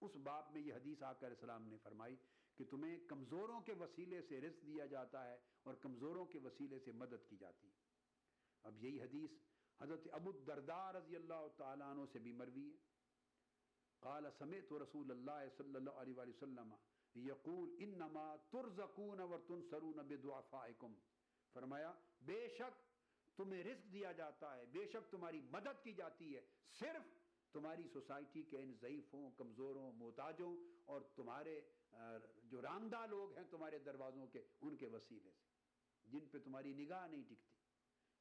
اس باب میں یہ حدیث آقا علیہ السلام نے فرمائی کہ تمہیں کمزوروں کے وسیلے سے رزق دیا جاتا ہے اور کمزوروں کے وسیلے سے مدد کی جاتی ہے۔ اب یہی حدیث حضرت ابو الدرداء رضی اللہ تعالیٰ عنہ سے بھی مروی ہے۔ قال سمعت رسول اللہ صلی اللہ علیہ وآلہ وسلم یقول انما ترزقون وتنصرون بدعفائکم، فرمایا بے شک تمہیں رزق دیا جاتا ہے، بے شک تمہاری مدد کی جاتی ہے صرف تمہاری سوسائٹی کے ان ضعیفوں، کمزوروں، محتاجوں اور تمہارے جو راندہ لوگ ہیں تمہارے دروازوں کے، ان کے وسیلے سے، جن پہ تمہاری نگاہ نہیں ٹکتی،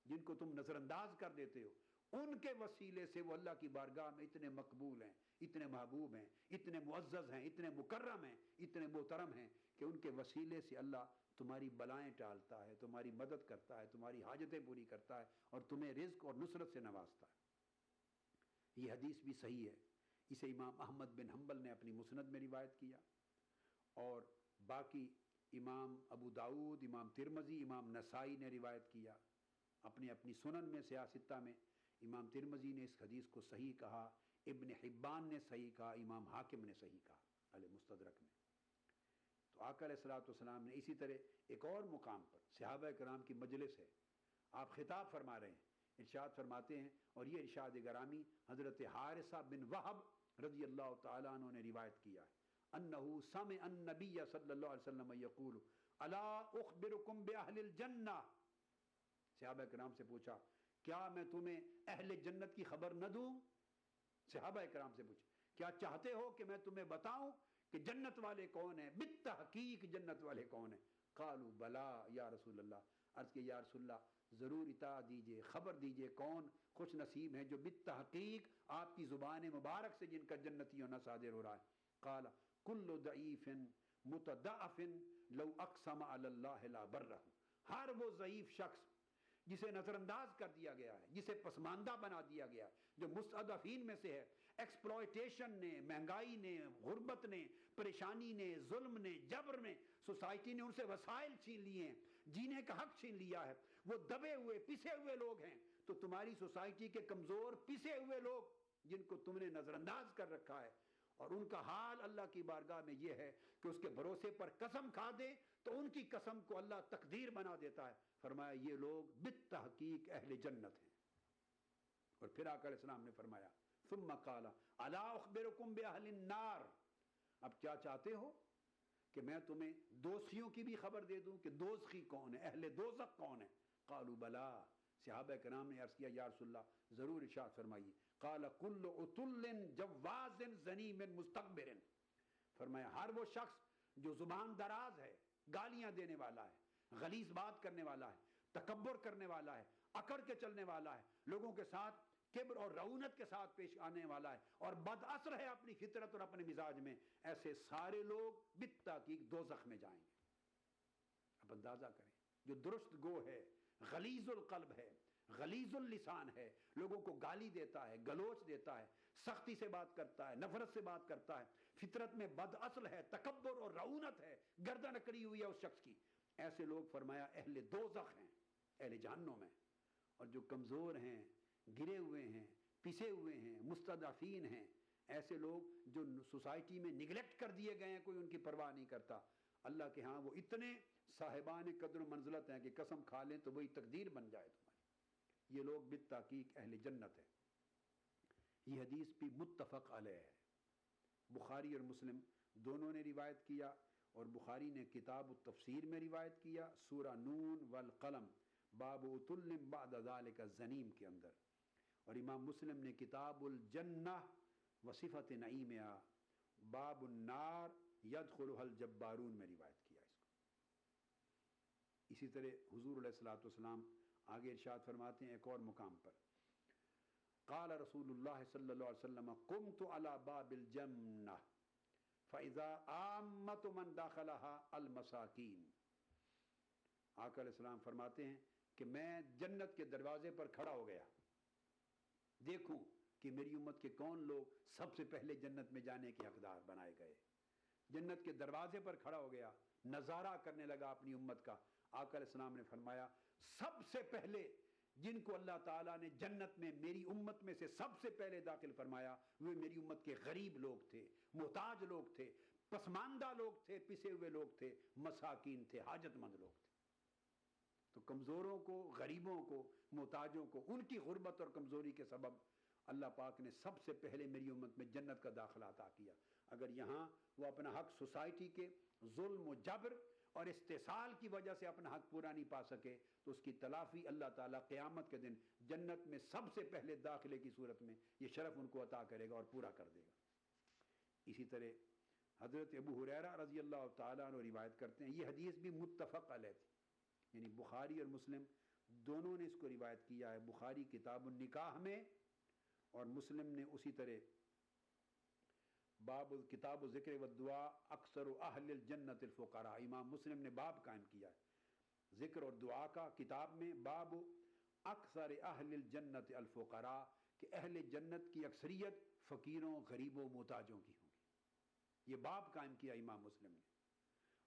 جن کو تم نظر انداز کر دیتے ہو، ان کے وسیلے سے وہ اللہ کی بارگاہ میں اتنے مقبول ہیں، اتنے محبوب ہیں، اتنے معزز ہیں، اتنے مکرم ہیں، اتنے محترم ہیں کہ ان کے وسیلے سے اللہ تمہاری بلائیں ٹالتا ہے، تمہاری مدد کرتا ہے، تمہاری حاجتیں پوری کرتا ہے اور تمہیں رزق اور نصرت سے نوازتا ہے۔ یہ حدیث بھی صحیح ہے، اسے امام احمد بن حنبل نے اپنی مسند میں روایت کیا، اور باقی امام ابو داؤد، امام ترمذی، امام نسائی نے روایت کیا اپنی اپنی سنن میں، سیاستہ میں۔ امام ترمذی نے اس حدیث کو صحیح کہا، ابن حبان نے صحیح کہا، امام حاکم نے صحیح کہا المستدرک میں۔ تو آقا علیہ الصلوۃ والسلام نے اسی طرح ایک اور مقام پر صحابہ کرام کی مجلس ہے، آپ خطاب فرما رہے ہیں، ارشاد فرماتے ہیں، اور یہ ارشاد گرامی حضرت حارثہ بن وہب رضی اللہ تعالیٰ عنہ نے روایت کیا ہے، انہ سمع النبی صلی اللہ علیہ وسلم یقول الا اخبرکم باہل الجنہ، صحابہ کرام سے پوچھا کیا میں تمہیں اہل جنت کی خبر نہ دوں؟ صحابہ کرام سے پوچھا کیا چاہتے ہو کہ میں تمہیں بتاؤں کہ جنت والے کون ہیں، بالتحقیق جنت والے کون ہیں؟ قالوا بلا یا رسول اللہ، عرض کہ یا رسول اللہ ضرور اطاعت دیجئے، خبر دیجئے کون خوش نصیب ہیں جو بالتحقیق آپ کی زبان مبارک سے جن کا جنتی ہونا صادر ہو رہا ہے۔ قال کل ضعیف متضعف لو اقسم علی اللہ لا برہ، ہر وہ ضعیف شخص جسے نظر انداز کر دیا گیا ہے، جسے پسماندہ بنا دیا گیا ہے، جو مستضعفین میں سے ہے، ایکسپلائٹیشن نے، مہنگائی نے، غربت نے، پریشانی نے، ظلم نے، جبر نے، سوسائٹی نے ان سے وسائل چھین لیے ہیں، جینے کا حق چھین لیا ہے، وہ دبے ہوئے پسے ہوئے لوگ ہیں، تو تمہاری سوسائٹی کے کمزور پسے ہوئے لوگ جن کو تم نے نظر انداز کر رکھا ہے، اور ان کا حال اللہ کی بارگاہ میں یہ ہے کہ اس کے بھروسے پر قسم کھا دے تو ان کی قسم کو اللہ تقدیر بنا دیتا ہے۔ فرمایا یہ لوگ بالتحقیق اہل جنت ہیں۔ اور پھر آقا علیہ السلام نے فرمایا ثم قال الا اخبرکم باہل النار، اب کیا چاہتے ہو کہ میں تمہیں دوزخیوں کی بھی خبر دے دوں کہ دوزخی کون ہے، اہل دوزخ کون ہے؟ قالوا بلا، صحابہ کرام نے عرض کیا یا رسول اللہ ضرور ارشاد فرمائیے۔ قال کل عتل جواز زنیم مستکبر، فرمایا ہر وہ شخص جو زبان دراز ہے، گالیاں دینے والا ہے، غلیظ بات کرنے والا ہے، تکبر کرنے والا ہے، اکڑ کے چلنے والا ہے، لوگوں کے ساتھ کبر اور رعونت کے ساتھ پیش آنے والا ہے، اور بد اثر ہے اپنی فطرت اور اپنے مزاج میں، ایسے سارے لوگ بالتحقیق دوزخ میں جائیں گے۔ اب اندازہ کریں، جو درست گو ہے، غلیظ القلب ہے، غلیظ اللسان ہے، لوگوں کو گالی دیتا ہے، گلوچ دیتا ہے، سختی سے بات کرتا ہے، نفرت سے بات کرتا ہے، فطرت میں بد اصل ہے، تکبر اور رعونت ہے، گردن اکڑی ہوئی ہے اس شخص کی، ایسے لوگ فرمایا اہل دوزخ ہیں، اہل جہنم ہیں۔ اور جو کمزور ہیں، گرے ہوئے ہیں، پسے ہوئے ہیں، مستضعفین ہیں، ایسے لوگ جو سوسائٹی میں نگلیکٹ کر دیے گئے ہیں، کوئی ان کی پرواہ نہیں کرتا، اللہ کے ہاں وہ اتنے صاحبان قدر و منزلت ہیں کہ قسم کھا لیں تو وہی تقدیر بن جائے تمہاری۔ یہ لوگ بالتحقیق اہل جنت ہیں۔ یہ حدیث بھی متفق علیہ ہے، بخاری اور مسلم دونوں نے روایت کیا، اور بخاری نے کتاب التفسیر میں روایت کیا، سورہ نون والقلم باب عتل بعد ذلک الزنیم کے اندر، اور امام مسلم نے کتاب الجنہ وصفت نعیمہا باب النار یدخلها الجبارون میں روایت کیا اس کو۔ اسی طرح حضور علیہ الصلوۃ والسلام آگے ارشاد فرماتے ہیں ایک اور مقام پر، قال رسول اللہ صلی اللہ علیہ وسلم قمت علی باب الجنہ فَإِذَا عَامَّةُ مَنْ دَخَلَهَا الْمَسَاكِينَ، آقا علیہ السلام فرماتے ہیں کہ میں جنت کے دروازے پر کھڑا ہو گیا، دیکھوں کہ میری امت کے کون لوگ سب سے پہلے جنت میں جانے کے حقدار بنائے گئے۔ جنت کے دروازے پر کھڑا ہو گیا، نظارہ کرنے لگا اپنی امت کا۔ آقا علیہ السلام نے فرمایا سب سے پہلے جن کو اللہ تعالیٰ نے جنت میں میری امت میں سے سب سے پہلے داخل فرمایا وہ میری امت کے غریب لوگ تھے، محتاج لوگ تھے، پسماندہ لوگ تھے، پسے ہوئے لوگ تھے، مساکین تھے، حاجت مند لوگ تھے۔ تو کمزوروں کو، غریبوں کو، محتاجوں کو، ان کی غربت اور کمزوری کے سبب اللہ پاک نے سب سے پہلے میری امت میں جنت کا داخلہ عطا کیا۔ اگر یہاں وہ اپنا حق سوسائٹی کے ظلم و جبر اور استحصال کی وجہ سے اپنا حق پورا نہیں پا سکے تو اس کی تلافی اللہ تعالیٰ قیامت کے دن جنت میں سب سے پہلے داخلے کی صورت میں یہ شرف ان کو عطا کرے گا اور پورا کر دے گا۔ اسی طرح حضرت ابو ہریرہ رضی اللہ تعالیٰ عنہ روایت کرتے ہیں، یہ حدیث بھی متفق علیہ تھی، یعنی بخاری اور مسلم دونوں نے اس کو روایت کیا ہے، بخاری کتاب النکاح میں اور مسلم نے اسی طرح باب کتاب ذکر والدعاء اکثر اہل الجنت الفقراء، امام مسلم نے باب قائم کیا ہے ذکر اور دعا کا کتاب میں، باب اکثر اہل الجنت الفقراء، کہ اہل جنت کی اکثریت فقیروں، غریبوں، محتاجوں کی ہوگی، یہ باب قائم کیا امام مسلم نے۔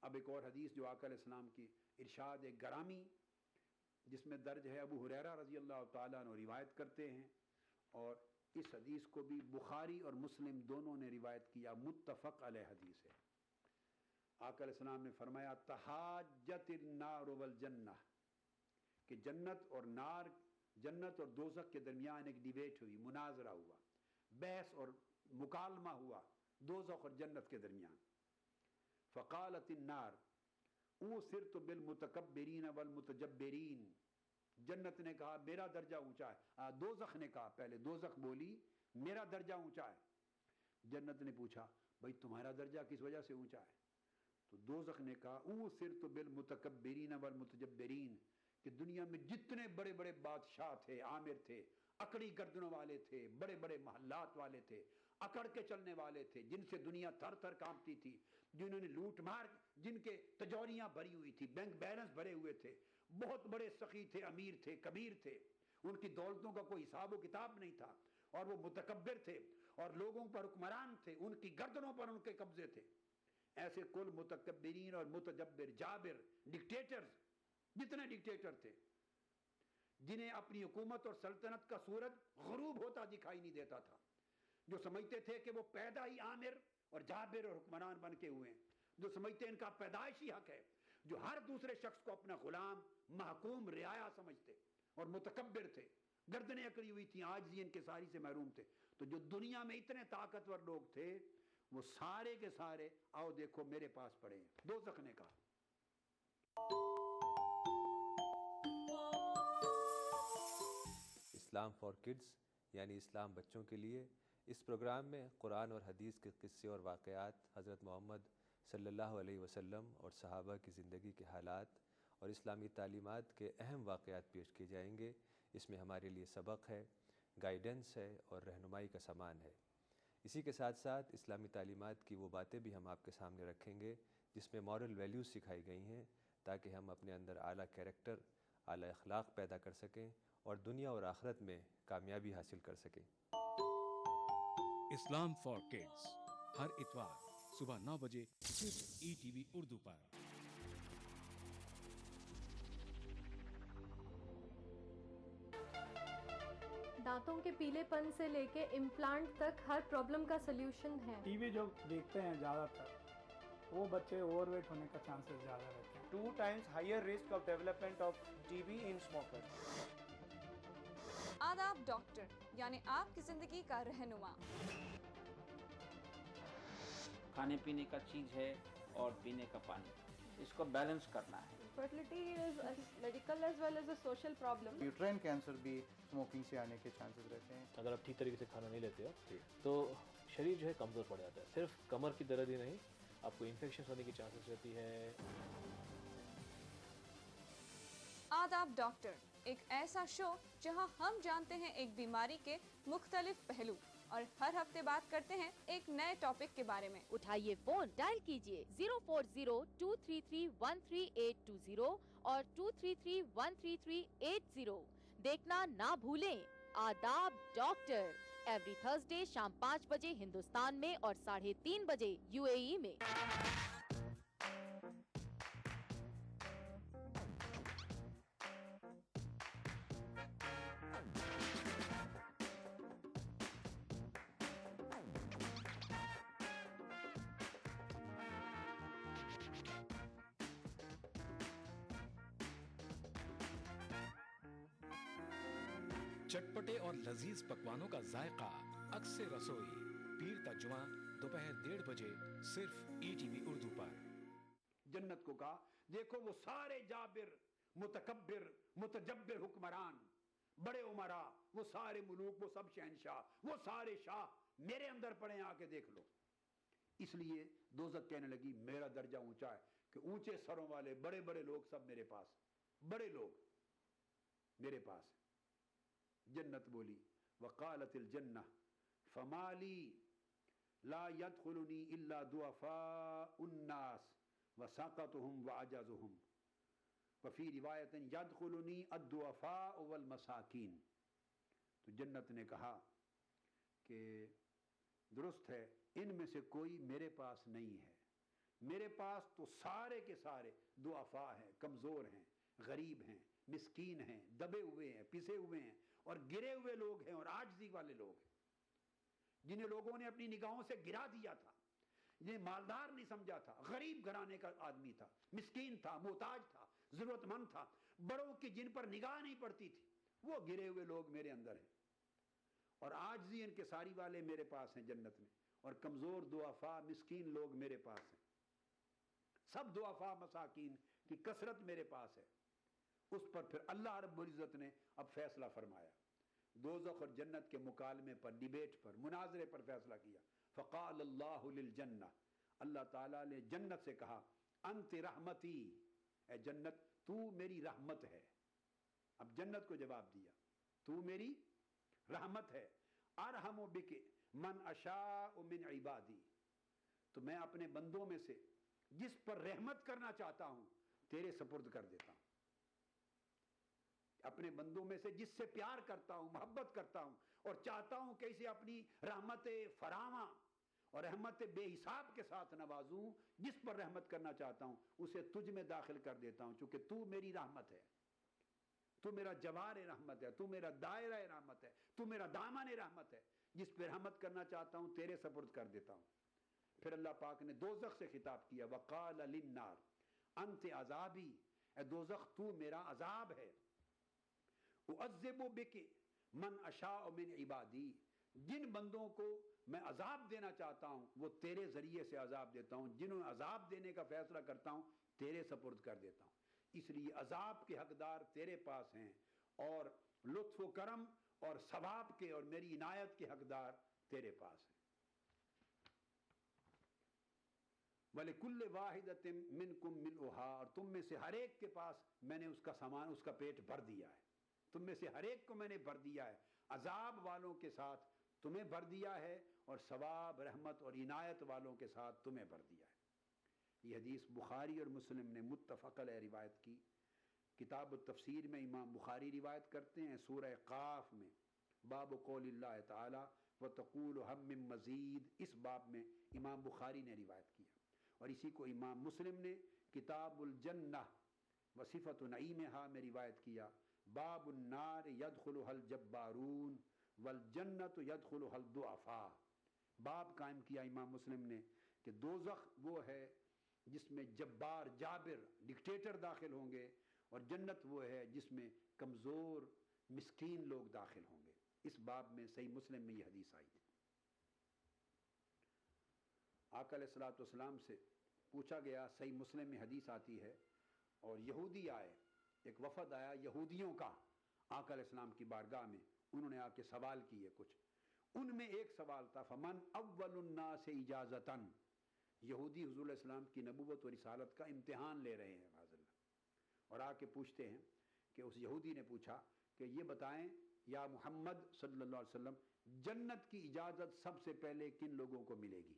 اب ایک اور حدیث جو آقا علیہ السلام کی ارشاد ایک گرامی جس میں درج ہے، ابو ہریرہ رضی اللہ تعالیٰ عنہ روایت کرتے ہیں، اور اس حدیث کو بھی بخاری اور مسلم دونوں نے روایت کیا، متفق علیہ حدیث ہے۔ آقا علیہ السلام نے فرمایا تحاجت النار والجنہ، کہ جنت اور نار، جنت اور دوزخ کے درمیان ایک ڈیبیٹ ہوئی، مناظرہ ہوا، بحث اور مکالمہ ہوا دوزخ اور جنت کے درمیان۔ فقالت النار اوصرت بالمتکبرین والمتجبرین، جنت نے کہا میرا درجہ اونچا ہے، دوزخ نے کہا، پہلے دوزخ بولی میرا درجہ اونچا ہے۔ جنت نے پوچھا بھائی تمہارا درجہ کس وجہ سے اونچا ہے؟ تو دوزخ نے کہا اوصرت بالمتکبرین والمتجبرین، کہ دنیا میں جتنے بڑے بڑے بادشاہ تھے، عامر تھے، اکڑی گردنوں والے تھے، بڑے بڑے محلات والے تھے، اکڑ کے چلنے والے تھے، جن سے دنیا تھر تھر کانپتی تھی، جنہوں نے لوٹ مار، جن کے تجوریاں بھری ہوئی تھی، بینک بیلنس بھرے ہوئے تھے، بہت بڑے سخی تھے، امیر تھے، کبیر تھے، ان کی دولتوں کا کوئی حساب و کتاب نہیں تھا، اور وہ متکبر تھے اور لوگوں پر حکمران تھے، ان کی گردنوں پر ان کے قبضے تھے۔ ایسے کل متکبرین اور متجبر، جابر، ڈکٹیٹرز، جتنے ڈکٹیٹر تھے، جنہیں اپنی حکومت اور سلطنت کا سورج غروب ہوتا دکھائی نہیں دیتا تھا، جو سمجھتے تھے کہ وہ پیدا ہی عامر اور جابر اور حکمران بن کے ہوئے ہیں، جو سمجھتے ان کا پیدائشی حق ہے، جو ہر دوسرے شخص کو اپنا غلام، محکوم، رعایا سمجھتے اور متکبر تھے، گردنیں اکڑی ہوئی تھیں، عاجزی انکساری سے محروم تھے۔ تو جو دنیا میں اتنے طاقتور لوگ تھے وہ سارے کے سارے آؤ دیکھو میرے پاس پڑے ہیں، دوزخ نے کہا۔ اسلام فار کڈز یعنی اسلام بچوں کے لیے، اس پروگرام میں قرآن اور حدیث کے قصے اور واقعات، حضرت محمد صلی اللہ علیہ وسلم اور صحابہ کی زندگی کے حالات اور اسلامی تعلیمات کے اہم واقعات پیش کیے جائیں گے۔ اس میں ہمارے لیے سبق ہے، گائیڈنس ہے اور رہنمائی کا سامان ہے۔ اسی کے ساتھ ساتھ اسلامی تعلیمات کی وہ باتیں بھی ہم آپ کے سامنے رکھیں گے جس میں مورل ویلیوز سکھائی گئی ہیں، تاکہ ہم اپنے اندر اعلیٰ کیریکٹر، اعلیٰ اخلاق پیدا کر سکیں اور دنیا اور آخرت میں کامیابی حاصل کر سکیں۔ اسلام فار کڈز ہر اتوار صبح 9 بجے صرف ETV اردو پر۔ دانتوں کے پیلے پن سے لے کے امپلانٹ تک ہر پرابلم کا سلیوشن ہے۔ ٹی وی جو دیکھتے ہیں زیادہ تر وہ بچے اوور ویٹ ہونے کا چانسز زیادہ رہتے ہیں۔ 2 times higher risk of development of TB in smokers۔ آداب ڈاکٹر یعنی آپ کی زندگی کا رہنما۔ کھانے پینے کا چیز ہے اور پینے کا پانی، اس کو بیلنس کرنا ہے۔ Fertility is a medical as well as a social problem۔ Uterine cancer بھی اسموکنگ سے آنے کے چانسز رہتے ہیں۔ اگر آپ ٹھیک طریقے سے کھانا نہیں لیتے ہو تو شریر جو ہے کمزور پڑ جاتا ہے، صرف کمر کی درد ہی نہیں، آپ کو انفیکشن ہونے کی چانسز رہتی ہے۔ آداب ڈاکٹر ایک ایسا شو جہاں ہم جانتے ہیں ایک بیماری کے مختلف پہلو اور ہر ہفتے بات کرتے ہیں ایک نئے ٹاپک کے بارے میں۔ اٹھائیے فون، ڈائل کیجئے 040-233-13820 اور 233-13380۔ دیکھنا نہ بھولیں آداب ڈاکٹر، ایوری تھرسڈے شام 5 بجے ہندوستان میں اور 3:30 بجے UAE میں۔ चटपटे और लजीज पकवानों का जायका अक्सर रसोई पीर का जुमा दोपहर 1:30 बजे सिर्फ ETV उर्दू पर। जन्नत को कहा देखो वो सारे जाबिर मुतकब्बिर मुतजब्बिर हुक्मरान बड़े उमरा वो सारे मुलूक वो सब शहनशाह वो सारे शाह मेरे अंदर पड़े आके देख लो। इसलिए दोज़ख कहने लगी मेरा दर्जा ऊंचा है कि ऊंचे सरों वाले बड़े बड़े लोग सब मेरे पास, बड़े लोग मेरे पास। जन्नत बोली वक़ालतिल जन्नह फमाली ला यदखुलुनी इल्ला दुअफ़ाउन नास वसाक़तुहुम वअजाज़ुहुम वफ़ी रिवायतिन यदखुलुनी अद्दुअफ़ाउ वल मसाकीन। तो जन्नत ने कहा कि दुरुस्त है इनमें से कोई मेरे पास नहीं है, मेरे पास तो सारे के सारे दुआफा हैं, कमज़ोर हैं, गरीब हैं, मिस्कीन हैं, दबे हुए हैं, पिसे हुए हैं और गिरे हुए लोग हैं और आजिज़ी वाले लोग हैं, जिन्हें लोगों ने अपनी निगाहों से गिरा दिया था, जिन्हें मालदार नहीं समझा था, गरीब घराने का आदमी था, मिस्कीन था, मोहताज था, ज़रूरतमंद था, बड़ों की जिन पर निगाह नहीं पड़ती थी, वो गिरे हुए लोग मेरे अंदर हैं और आजिज़ी इनके सारी वाले मेरे पास हैं जन्नत में और कमज़ोर दुआफा मिस्कीन लोग मेरे पास हैं। सब दुआफा मसाकीन की कसरत मेरे पास है। उस पर फिर अल्लाह रब्बुल इज़्ज़त ने अब फैसला फरमाया, दोज़ख और जन्नत के मुकालमे पर, डिबेट पर, मुनाजरे पर फैसला किया। फ़क़ाल अल्लाहु लिल जन्नह, अल्लाह ताला ने जन्नत से कहा अंति रहमती, ए जन्नत तू मेरी रहमत है। अब जन्नत को जवाब दिया तू मेरी रहमत है। अरहमु बिके मन अशाउ मिन इबादी, तो मैं अपने बंदों में से जिस पर रहमत करना चाहता हूं तेरे सपुर्द कर देता हूं। अपने बंदों में से जिससे प्यार करता हूं, मोहब्बत करता हूं और चाहता हूं कि इसे अपनी रहमत फरामा और रहमत बेहिसाब के साथ नवाजूं, जिस पर रहमत करना चाहता हूं उसे तुझ में दाखिल कर देता हूं, चूंकि तू मेरी रहमत है, तू मेरा जवार रहमत है, तू मेरा दायरा रहमत है, तू मेरा दामन रहमत है। जिस पर रहमत करना चाहता हूं तेरे सपुर्द कर देता हूं। फिर अल्लाह पाक ने दोज़ख से खिताब किया वक़ाल लिन्नार अंत अज़ाबी, ए दोज़ख तू मेरा अज़ाब है। उअज़्ज़िबु बिके मन अशाउ मिन इबादी, जिन बंदों को मैं अजाब देना चाहता हूं वो तेरे जरिए से अजाब देता हूं, जिन्हें अजाब देने का फैसला करता हूं तेरे सपुर्द कर देता हूं। इसलिए अजाब के हकदार तेरे पास हैं और लुत्फ़ व करम और सवाब के और मेरी इनायत के हकदार तेरे पास हैं। वलिकुल्लि वाहिदतिन मिनकुम मिलउहा, और तुम में से हर एक के पास मैंने उसका सामान, उसका पेट भर दिया है। तुम में से हर एक को मैंने भर दिया है, अजाब वालों के साथ तुम्हें भर दिया है और सवाब रहमत और इनायत वालों के साथ तुम्हें भर दिया है। ये हदीस बुखारी और मुस्लिम ने मुत्तफ़क़ अलैह रिवायत की। किताब तफसीर में इमाम बुखारी रिवायत करते हैं सूरह क़ाफ में बाब क़ौलिल्लाह ताला व तक़ूलु हम मिन मज़ीद, इस बाब में इमाम बुखारी ने रिवायत किया और इसी को इमाम मुस्लिम ने किताबुल जन्नह व सिफ़तु नईमिहा में रिवायत किया। बाबुन नार यदखुलुहल जब्बारून वल जन्नतु यदखुलुहल दुआफा, बाब कायम किया इमाम मुस्लिम ने कि दोज़ख वो है जिसमें जब्बार जाबिर डिक्टेटर दाखिल होंगे और जन्नत वो है जिसमें कमज़ोर मिस्कीन लोग दाखिल होंगे। इस बाब में सही मुस्लिम में यह हदीस आई है। आका अलैहिस्सलातु वस्सलाम से पूछा गया, सही मुस्लिम में हदीस आती है, और यहूदी आए, एक वफद आया यहूदियों का आका अलैहिस्सलाम की बारगाह में, उन्होंने आके सवाल किए कुछ। उनमें एक सवाल था फमन अव्वलुन नास इजाज़तन, यहूदी हुज़ूर अलैहिस्सलाम की नबूवत और रिसालत का इम्तिहान ले रहे हैं माज़अल्लाह, और आके पूछते हैं कि उस यहूदी ने पूछा कि ये बताएं या मोहम्मद सल्लल्लाहु अलैहि वसल्लम, जन्नत की इजाज़त सबसे पहले किन लोगों को मिलेगी,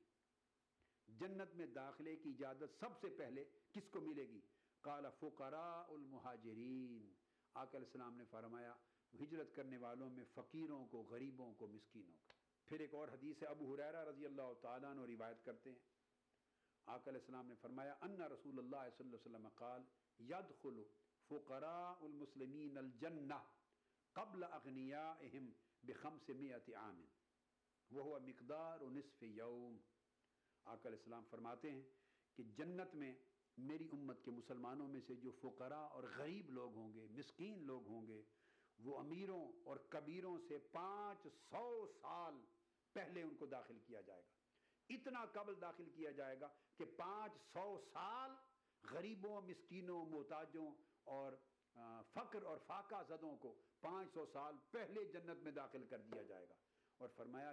जन्नत में दाखिले की इजाज़त सबसे पहले किसको मिलेगी? काला फ़ुक़राउल मुहाजिरीन, आका अलैहिस्सलाम ने फरमाया हिजरत करने वालों में फ़कीरों को, गरीबों को, मिस्कीनों को। फिर एक और हदीस है, अबू हुरैरा रज़ी अल्लाह तआला अन्हु रिवायत करते हैं, आका अलैहिस्सलाम ने फरमाया अन्ना रसूलुल्लाह सल्लल्लाहु अलैहि वसल्लम क़ाल यदखुलु फ़ुक़राउल मुस्लिमीन अल जन्नह क़ब्ल अग़नियाइहिम बिख़म्सिमियति आमिन व हुवा मिक़दारु निस्फ़ि यौम। आका अलैहिस्सलाम फरमाते हैं कि जन्नत में मेरी उम्मत के मुसलमानों में से जो फ़ुक़रा और गरीब लोग होंगे, मिस्कीन लोग होंगे, وہ امیروں اور کبیروں سے 500 سال پہلے ان کو داخل کیا جائے گا. اتنا قبل داخل کیا جائے گا کہ 500 سال غریبوں، مسکینوں، محتاجوں اور فقر اور فاقہ زدوں کو 500 سال پہلے جنت میں داخل کر دیا جائے گا. اور فرمایا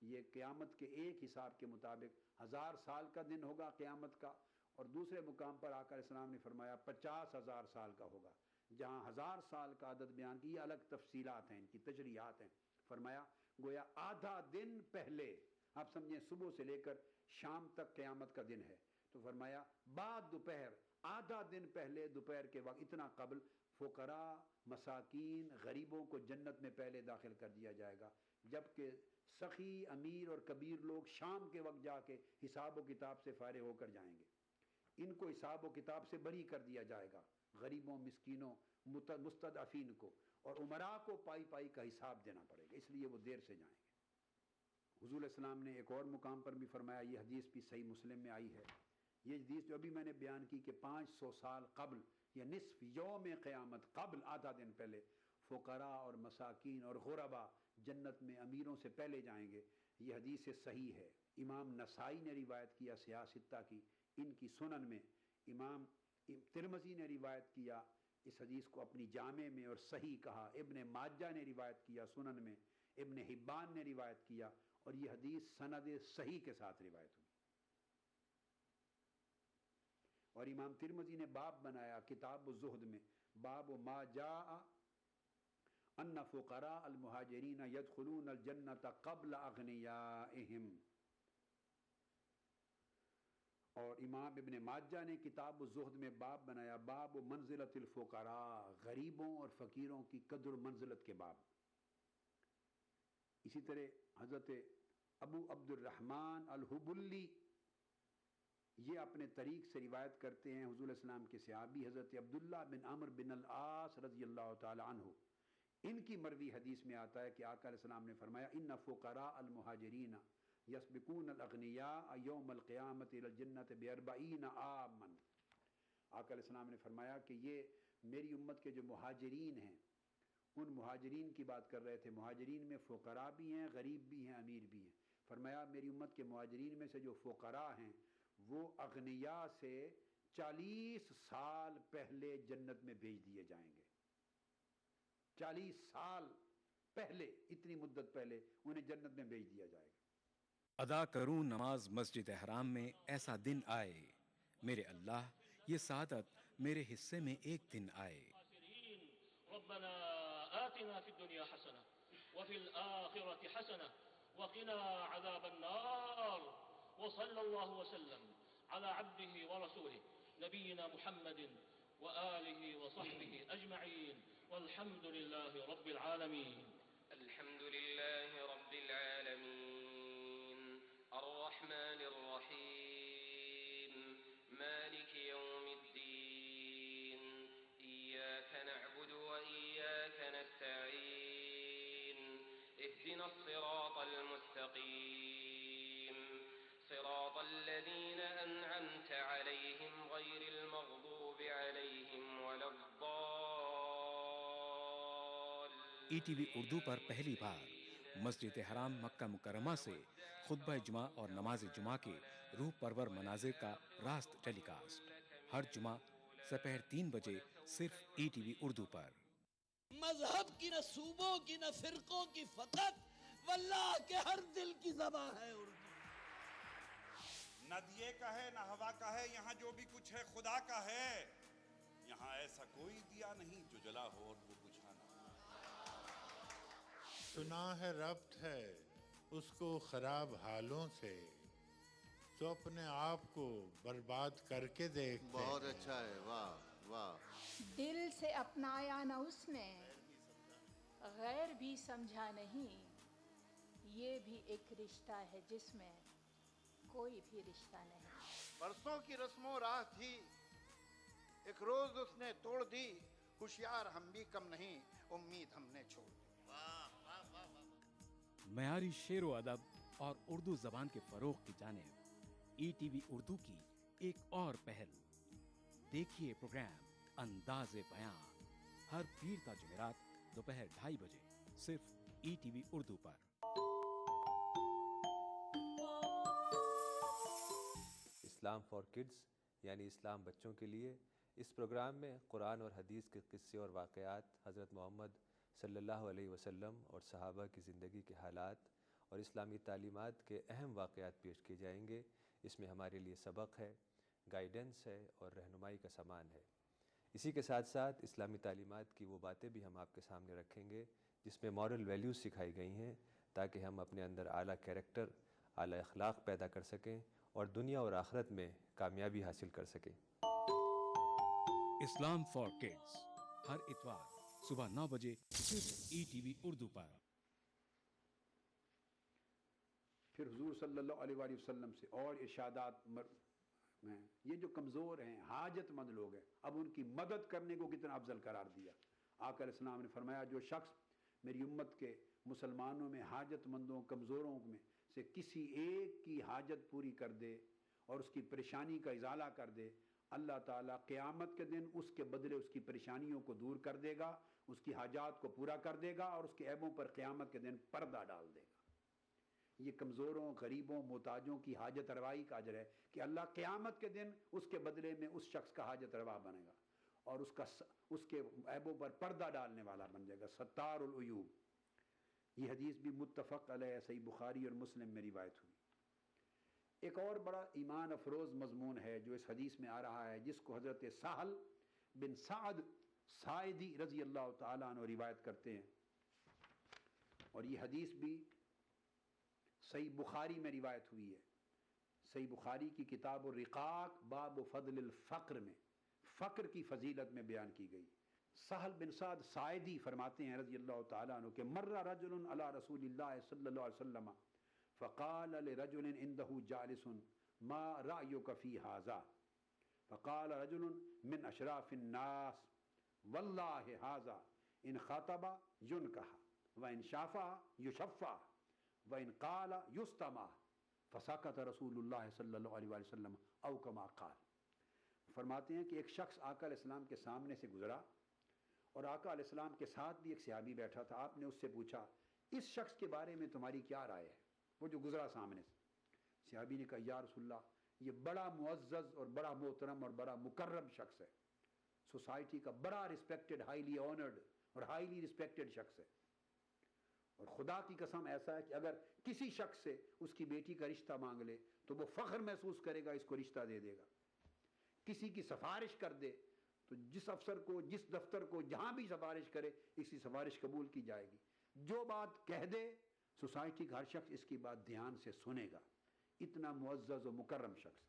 یہ قیامت کے ایک حساب کے مطابق 1000 سال کا دن ہوگا قیامت کا، اور دوسرے مقام پر آقا علیہ السلام نے فرمایا 50,000 سال کا ہوگا. جہاں 1000 سال کا عدد بیان کی، الگ تفصیلات ہیں، ان کی تجریحات ہیں. فرمایا گویا آدھا دن پہلے، آپ سمجھیں صبح سے لے کر شام تک قیامت کا دن ہے، تو فرمایا بعد دوپہر آدھا دن پہلے دوپہر کے وقت اتنا قبل فقراء، مساکین، غریبوں کو جنت میں پہلے داخل کر دیا جائے گا، جبکہ سخی، امیر اور کبیر لوگ شام کے وقت جا کے حساب و کتاب سے فارغ ہو کر جائیں گے. ان کو حساب و کتاب سے بری کر دیا جائے گا، غریبوں، مسکینوں، مستضعفین کو، اور امراء کو پائی پائی کا حساب دینا پڑے گا، اس لیے وہ دیر سے جائیں گے. حضور علیہ السلام نے ایک اور مقام پر بھی فرمایا، یہ حدیث بھی صحیح مسلم میں آئی ہے، یہ حدیث جو ابھی میں نے بیان کی کہ 500 سال قبل یا نصف یوم قیامت قبل، آدھا دن پہلے فقراء اور مساکین اور غربا جنت میں امیروں سے پہلے جائیں گے، یہ حدیث صحیح ہے. امام نسائی نے روایت کیا سیاہ ستہ کی، ان کی سنن میں. امام ترمذی نے روایت کیا اس حدیث کو اپنی جامع میں اور صحیح کہا. ابن ماجہ نے روایت کیا سنن میں. ابن حبان نے روایت کیا، اور یہ حدیث سند صحیح کے ساتھ روایت ہوئی. اور امام ترمذی نے باب بنایا کتاب الزہد میں، باب ما جاء ان فقراء المہاجرین یدخلون الجنۃ قبل اغنیائہم. اور امام ابن ماجہ نے کتاب الزہد میں باب بنایا باب منزلت الفقراء، غریبوں اور فقیروں کی قدر و منزلت کے باب. اسی طرح حضرت ابو عبد الرحمن الحبلی یہ اپنے طریق سے روایت کرتے ہیں، حضور علیہ السلام کے صحابی حضرت عبداللہ بن عمرو بن العاص رضی اللہ تعالی عنہ، ان کی مروی حدیث میں آتا ہے کہ آقا علیہ السلام نے فرمایا ان فقراء المہاجرین یسبقون الاغنیاء یوم القیامت الی الجنۃ ب40 عاما. آقا علیہ السلام نے فرمایا کہ یہ میری امت کے جو مہاجرین ہیں، ان مہاجرین کی بات کر رہے تھے. مہاجرین میں فقراء بھی ہیں، غریب بھی ہیں، امیر بھی ہیں. فرمایا میری امت کے مہاجرین میں سے جو فقراء ہیں وہ اغنیاء سے 40 سال پہلے جنت میں بھیج دیے جائیں گے. 40 سال پہلے، اتنی مدت پہلے انہیں جنت میں بھیج دیا جائے گا. ادا کروں نماز مسجد حرام میں، ایسا دن آئے میرے اللہ، یہ سعادت میرے حصے میں ایک دن آئے. ربنا آتنا في الدنيا حسنة وفي الآخرة حسنة وقنا عذاب النار وصلى الله وسلم على عبده ورسوله نبينا محمد وآله وصحبه أجمعين والحمد لله رب العالمين. الحمد لله رب العالمين الرحمن الرحيم مالك يوم الدين إياك نعبد وإياك نستعين اهدنا الصراط المستقيم صراط الذين أنعمت عليهم غير المغضوب عليهم ولا الضالين. ETV اردو پر پہلی بار مسجد حرام مکہ مکرمہ سے خطبہ جمعہ اور نماز جمعہ کے روح پرور مناظر کا راست ٹیلی کاسٹ ہر جمعہ دوپہر 3 بجے صرف ETV اردو پر. مذہب کی نہ صوبوں کی نہ فرقوں کی فقط، واللہ کے ہر دل کی زبان ہے اردو. نہ دیے کا ہے نہ ہوا کا ہے، یہاں جو بھی کچھ ہے خدا کا ہے. یہاں ایسا کوئی دیا نہیں جو جلا ہو اور وہ بجھا نہ ہو. سنا ہے ربط ہے اس کو خراب حالوں سے، تو اپنے آپ کو برباد کر کے دیکھتے. بہت اچھا ہے، واہ واہ. دل سے اپنایا نہ اس نے، غیر بھی سمجھا نہیں. یہ بھی ایک رشتہ ہے جس میں کوئی بھی رشتہ نہیں. برسوں کی رسم و راہ تھی، ایک روز اس نے توڑ دی. ہوشیار ہم بھی کم نہیں، امید ہم نے چھوڑ دی. معیاری شعر و ادب اور اردو زبان کے فروغ کی جانب ETV اردو کی ایک اور پہل. دیکھیے پروگرام انداز بیان ہر پیر تا جمعرات दोपहर 2:30 बजे सिर्फ ETV उर्दू पर। इस्लाम फॉर किड्स यानी इस्लाम बच्चों के लिए, इस प्रोग्राम में कुरान और हदीस के किस्से और वाक़यात, हज़रत मोहम्मद सल्लल्लाहु अलैहि वसल्लम और सहाबा की ज़िंदगी के हालात और इस्लामी तालीमात के अहम वाक़यात पेश किए जाएंगे। इसमें हमारे लिए सबक है, गाइडेंस है और रहनुमाई का सामान है। इसी के साथ साथ इस्लामी तालीमात की वो बातें भी हम आपके सामने रखेंगे जिसमें मॉरल वैल्यूज़ सिखाई गई हैं, ताकि हम अपने अंदर आला कैरेक्टर, आला अखलाक पैदा कर सकें और दुनिया और आखिरत में कामयाबी हासिल कर सकें। इस्लाम फॉर किड्स हर इतवार सुबह 9 बजे सिर्फ ETV उर्दू पर। फिर हुजूर सल्लल्लाहु अलैहि वसल्लम से और इरशादात में, ये जो कमज़ोर हैं, हाजतमंद लोग हैं, अब उनकी मदद करने को कितना अफजल करार दिया। आका अलैहिस्सलाम ने फरमाया, जो शख्स मेरी उम्मत के मुसलमानों में हाजतमंदों, कमज़ोरों में से किसी एक की हाजत पूरी कर दे और उसकी परेशानी का इजाला कर दे, अल्लाह ताला क़यामत के दिन उसके बदले उसकी परेशानियों को दूर कर देगा, उसकी हाजात को पूरा कर देगा और उसके ऐबों पर क़यामत के दिन पर्दा डाल देगा। ये कमज़ोरों, गरीबों, मोहताजों की हाजत रवाई का अजर है कि अल्लाह क़यामत के दिन उसके बदले में उस शख्स का हाजत रवा बनेगा और उसके ऐबों पर पर्दा डालने वाला बन जाएगा, सत्तारुल उयूब। ये हदीस भी मुत्तफ़क़ अलैह सही बुखारी और मुस्लिम में रिवायत हुई। एक और बड़ा ईमान अफरोज़ मज़मून है जो इस हदीस में आ रहा है, जिसको हज़रत साहल बिन साद साइदी रज़ी अल्लाह ताला अन्हु रिवायत करते हैं, और ये हदीस भी सही बुखारी में रिवायत हुई है। सही बुखारी की किताब रिक़ाक़ बाब फ़ज़्लिल फ़क़्र में फ़क़्र की फ़जीलत में बयान की गई। सहल बिन साद साइदी फरमाते हैं रज़ी अल्लाह ताला अन्हु कि मर्रा रजुलन अला रसूलिल्लाह सल्लल्लाहु अलैहि वसल्लम फ़क़ाल लिरजुलिन इंदहु जालिसुन मा रअयुका फ़ी हाज़ा फ़क़ाल रजुलन मिन अशराफ़िन नास वल्लाहि हाज़ा इन ख़ातबा युनकहा व इन शाफ़ा युशफ़्फ़ा व इन क़ाला युस्तमा फ़सकत रसूलुल्लाह सल्लल्लाहु अलैहि वसल्लम औ कमा क़ाल। फरमाते हैं कि एक शख्स आका अलैहिस्सलाम के सामने से गुजरा और आका अलैहिस्सलाम के साथ भी एक सहाबी बैठा था। आपने उससे पूछा, इस शख्स के बारे में तुम्हारी क्या राय है, वो जो गुजरा सामने से। सहाबी ने कहा, या रसूलल्लाह, ये बड़ा मुअज़्ज़ज़ और बड़ा मोहतरम और बड़ा मुकर्रम शख्स है, सोसाइटी का बड़ा रिस्पेक्टेड, हाईली ऑनर्ड और हाईली रिस्पेक्टेड शख्स है, और खुदा की कसम ऐसा है कि अगर किसी शख्स से उसकी बेटी का रिश्ता मांग ले तो वो फ़ख्र महसूस करेगा, इसको रिश्ता दे देगा। किसी की सिफारिश कर दे तो जिस अफसर को, जिस दफ्तर को, जहां भी सिफारिश करे, इसकी सिफारिश कबूल की जाएगी। जो बात कह दे, सोसाइटी का हर शख्स इसकी बात ध्यान से सुनेगा। इतना मुअज़्ज़ज़ और मुकर्रम शख्स।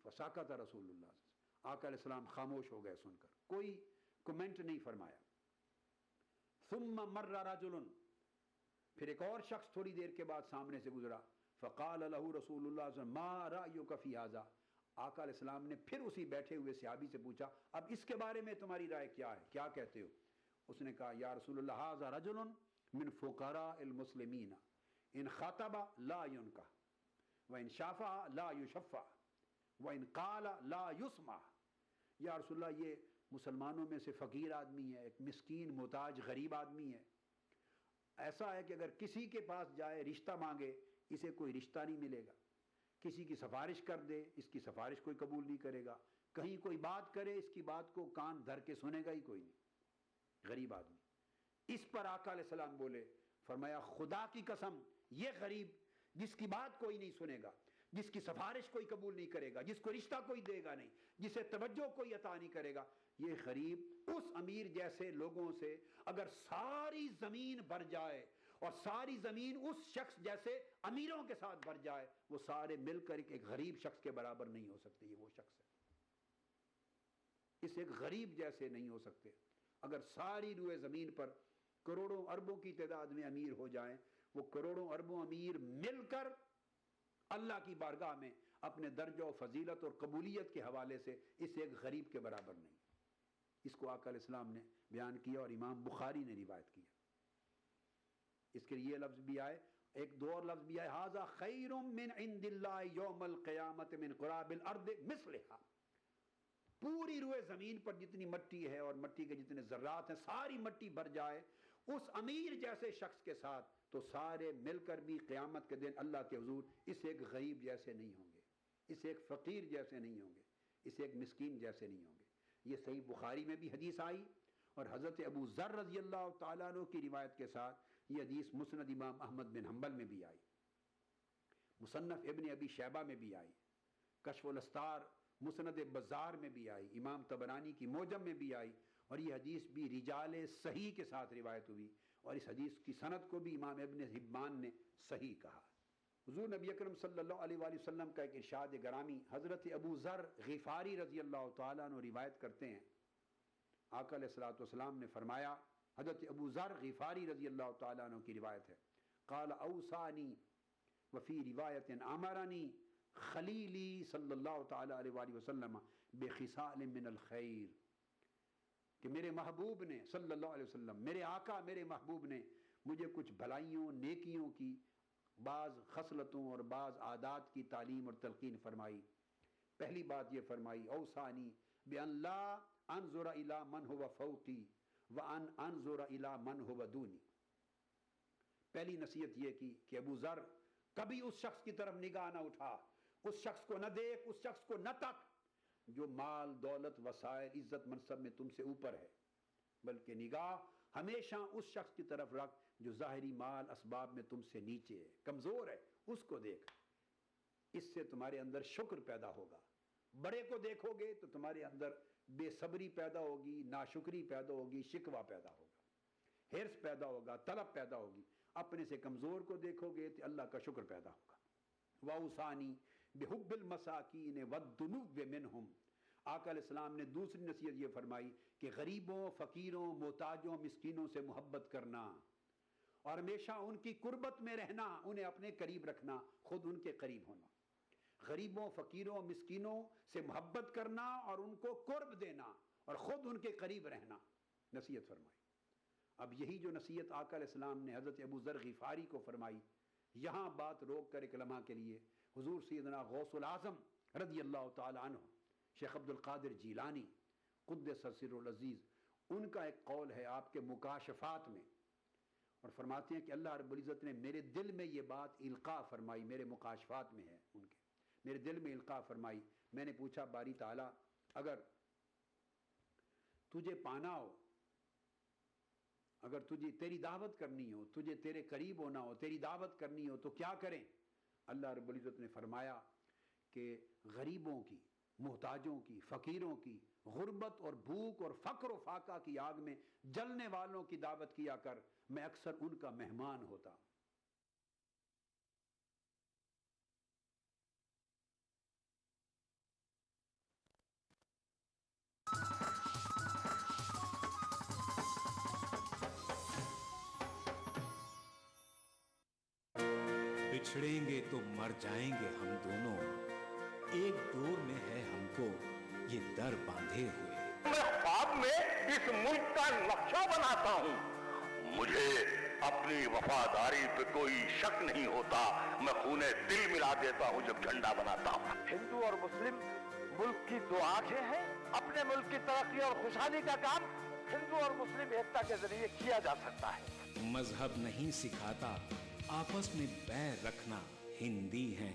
फसाकत रसूलुल्लाह, आका अलैहिस्सलाम खामोश हो गए सुनकर, कोई कमेंट नहीं फरमाया। सुम्मा मर्रा रजुलन, फिर एक और शख्स थोड़ी देर के बाद सामने से गुजरा। फ़क़ाल लहू रसूलुल्लाह मा रअयुका फ़ी हाज़ा, आका अलैहिस्सलाम ने फिर उसी बैठे हुए सहाबी से पूछा, अब इसके बारे में तुम्हारी राय क्या है, क्या कहते हो। उसने कहा, या रसूलल्लाह हाज़ा रजुलन मिन फ़ुक़राइल मुस्लिमीन इन ख़ातबा ला युनका व इन शाफ़ा ला युशफ़्फ़ा व इन क़ाला ला युस्मा। या रसूलल्लाह, ये मुसलमानों में से फ़कीर आदमी है, एक मिस्कीन, मोहताज, गरीब आदमी है। ऐसा है कि अगर किसी के पास जाए, रिश्ता मांगे, इसे कोई रिश्ता नहीं मिलेगा। किसी की सिफारिश कर दे, इसकी सिफारिश कोई कबूल नहीं करेगा। कहीं कोई बात करे, इसकी बात को कान धर के सुनेगा ही कोई नहीं। गरीब आदमी। इस पर आका अलैहिस्सलाम बोले, फरमाया, खुदा की कसम, ये गरीब जिसकी बात कोई नहीं सुनेगा, जिसकी सिफारिश कोई कबूल नहीं करेगा, जिसको रिश्ता कोई देगा नहीं, जिसे तवज्जो कोई अता नहीं करेगा, ये गरीब उस अमीर जैसे लोगों से अगर सारी जमीन भर जाए और सारी जमीन उस शख्स जैसे अमीरों के साथ भर जाए, वो सारे मिलकर एक गरीब शख्स के बराबर नहीं हो सकते। ये वो शख्स है, इस एक गरीब जैसे नहीं हो सकते। अगर सारी रुए जमीन पर करोड़ों अरबों की तादाद में अमीर हो जाएं, वो करोड़ों अरबों अमीर मिलकर अल्लाह की बारगाह में अपने दर्जा और फजीलत और कबूलियत के हवाले से इस एक गरीब के बराबर नहीं। इसको आका अलैहिस्सलाम ने बयान किया और इमाम बुखारी ने रिवायत किया। इसके लिए ये लफ्ज़ भी आए, एक दो और लफ्ज़ भी आए, हाज़ा खैरुम मिन इंदिल्लाहि यौमल क़यामत मिन क़ुराबिल अर्द मिस्लिहा। पूरी रुए ज़मीन पर जितनी मट्टी है और मट्टी के जितने ज़र्रात हैं सारी मट्टी भर जाए उस अमीर जैसे शख्स के साथ, तो सारे मिलकर भी क़यामत के दिन अल्लाह के हुजूर इस एक गरीब जैसे नहीं होंगे, इस एक फ़कीर जैसे नहीं होंगे, इस एक मिस्कीन जैसे नहीं होंगे। ये सही बुखारी में भी हदीस आई और हज़रत अबू ज़र रज़ी अल्लाह तआला अन्हु की रिवायत के साथ ये हदीस मुस्नद इमाम अहमद बिन हम्बल में भी आई, मुसन्नफ़ इब्न अबी शैबा में भी आई, कश्फ़ुल अस्तार मुस्नद बज़ार में भी आई, इमाम तबरानी की मोजम में भी आई, और ये हदीस भी रिजाल सही के साथ रिवायत हुई, और इस हदीस की सनद को भी इमाम इब्न हिब्बान ने सही कहा। हुज़ूर नबी अकरम सल्लल्लाहु अलैहि वसल्लम का एक इरशाद गरामी हज़रत अबू ज़र ग़िफ़ारी रज़ी अल्लाह तआला अन्हु रिवायत करते हैं, आका अलैहिस्सलातु वस्सलाम ने फरमाया, हज़रत अबू ज़र ग़िफ़ारी रज़ी अल्लाह तआला अन्हु की रिवायत है, क़ाल औसानी व फ़ी रिवायतिन अमरनी खलीली सल्लल्लाहु तआला अलैहि वसल्लम बेखिसाल मिनल खैर, कि मेरे महबूब ने सल्लल्लाहु अलैहि वसल्लम, मेरे आका मेरे महबूब ने मुझे कुछ भलाइयों नेकियों की बाज़ खसलतों और बाज़ आदात की तालीम और तलकीन फरमाई। पहली बात ये फरमाई, औसानी बिअन ला अनज़ुरा इला मन हुवा फ़ौक़ी व अन अनज़ुरा इला मन हुवा दूनी। पहली नसीहत ये की कि अबू ज़र कभी उस शख्स की तरफ निगाह न उठा, उस शख्स को न देख, उस शख्स को न तक जो माल दौलत वसाइल इज्जत मनसब में तुमसे ऊपर है, बल्कि निगाह हमेशा उस शख्स की तरफ रख जो ज़ाहिरी माल असबाब में तुमसे नीचे है, कमज़ोर है, उसको देख। इससे तुम्हारे अंदर शुक्र पैदा होगा। बड़े को देखोगे तो तुम्हारे अंदर बेसब्री पैदा होगी, नाशुक्री पैदा होगी, शिकवा पैदा होगा, हिर्स पैदा होगा, तलब पैदा होगी। अपने से कमज़ोर को देखोगे तो अल्लाह का शुक्र पैदा होगा। वाउसानी बेहुब्बिल मसाकीन वद्दुनुव्व मिनहुम, आका अलैहिस्सलाम ने दूसरी नसीहत ये फरमाई कि गरीबों, फ़कीरों, मोहताजों, मिस्कीनों से मोहब्बत करना और हमेशा उनकी कुर्बत में रहना, उन्हें अपने करीब रखना, खुद उनके करीब होना। गरीबों, फ़कीरों, मिस्कीनों से मोहब्बत करना और उनको कुर्ब देना और ख़ुद उनके करीब रहना, नसीहत फरमाई। अब यही जो नसीहत आका अलैहिस्सलाम ने हज़रत अबू ज़र ग़िफ़ारी को फरमाई, यहाँ बात रोक कर एक लम्हा के लिए हुज़ूर सैयदना गौसुल आज़म रज़ी अल्लाह तआला अन्हु शेख अब्दुल क़ादिर जीलानी क़ुद्दस सिर्रुल अज़ीज़, उनका एक कौल है आपके मुकाशफ़ात में, और फरमाते हैं कि अल्लाह रब्बुल इज़्ज़त ने मेरे दिल में ये बात इल्क़ा फरमाई, मेरे मुकाशफ़ात में है उनके, मेरे दिल में इल्क़ा फरमाई। मैंने पूछा, बारी ताला अगर तुझे पाना हो, अगर तुझे तेरी दावत करनी हो, तुझे तेरे करीब होना हो, तेरी दावत करनी हो तो क्या करें? अल्लाह रब्बुल इज़्ज़त ने फरमाया कि गरीबों की, मोहताजों की, फ़कीरों की गुर्बत और भूख और फ़क्र और फाका की आग में जलने वालों की दावत किया कर, मैं अक्सर उनका मेहमान होता। बिछड़ेंगे तो मर जाएंगे हम दोनों, एक डोर में है हमको ये दर बांधे हुए। मैं ख्वाब में इस मुल्क का नक्शा बनाता हूँ, मुझे अपनी वफादारी पे कोई शक नहीं होता, मैं खूने दिल मिला देता हूँ जब झंडा बनाता हूँ। हिंदू और मुस्लिम मुल्क की दो आंखें हैं, अपने मुल्क की तरक्की और खुशहाली का काम हिंदू और मुस्लिम एकता के जरिए किया जा सकता है। मजहब नहीं सिखाता आपस में बैर रखना, हिंदी हैं